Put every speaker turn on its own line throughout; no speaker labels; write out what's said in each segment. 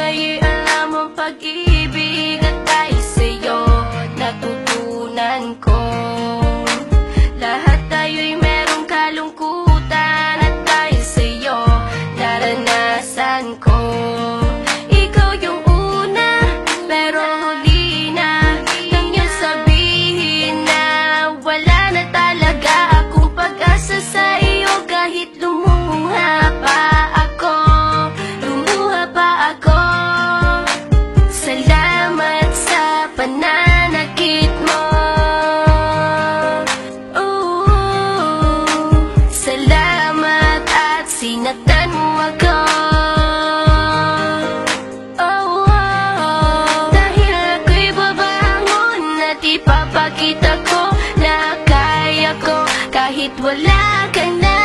Ngaya'y alam ang pag-ibig at dahil sa'yo natutunan ko. Lahat tayo'y merong kalungkutan at dahil sa'yo naranasan ko. Ikaw yung una pero huli na, nang yung sabihin na wala na talaga akong pag-asa sa iyo. Kahit lumuha pa ako, salamat sa pananakit mo. Salamat at sinaktan mo ako. Dahil ako'y babangon at ipapakita ko na kaya ko kahit wala ka na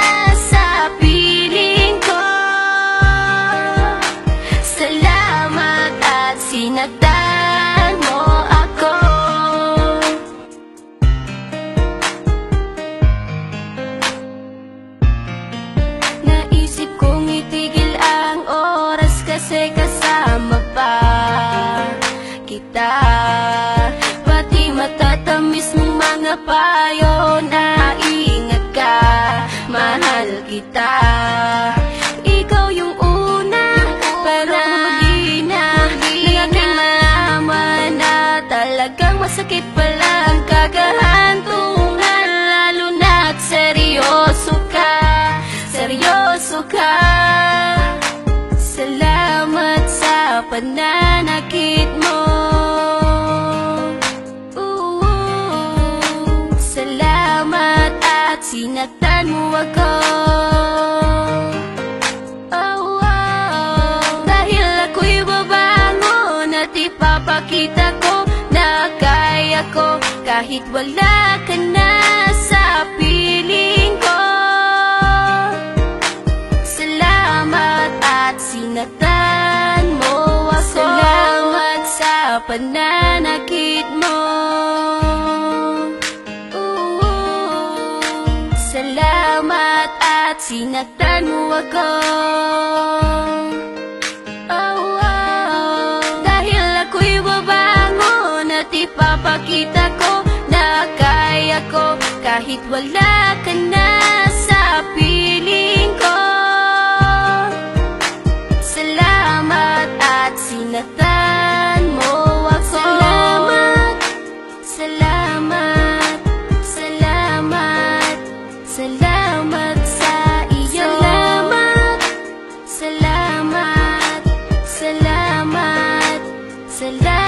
sa piling ko. Salamat at sinaktan mo ako. Naisip kong itigil ang oras kasi kasama pa kita. Pati matatamis mong mga payo na ingat ka, mahal kita. Ikaw yung una pero huli na, nang aking malaman na talagang masakit pala ang kagahantungan. Lalo na't seryoso ka, seryoso ka. Salamat sa pananakit mo. Salamat at sinaktan mo ako. Dahil ako'y babangon at ipapakita ko na kaya ko kahit wala ka na sa piling ko. Salamat at sinaktan mo ako. Salamat sa pananakit mo. Salamat at sinaktan mo ako. Dahil ako'y babangon at ipapakita ko na kaya ko kahit wala ka na sa piling ko. Salamat at sinaktan mo ako. Salamat, salamat, salamat, salamat sa iyo. Salamat, salamat, salamat, salamat.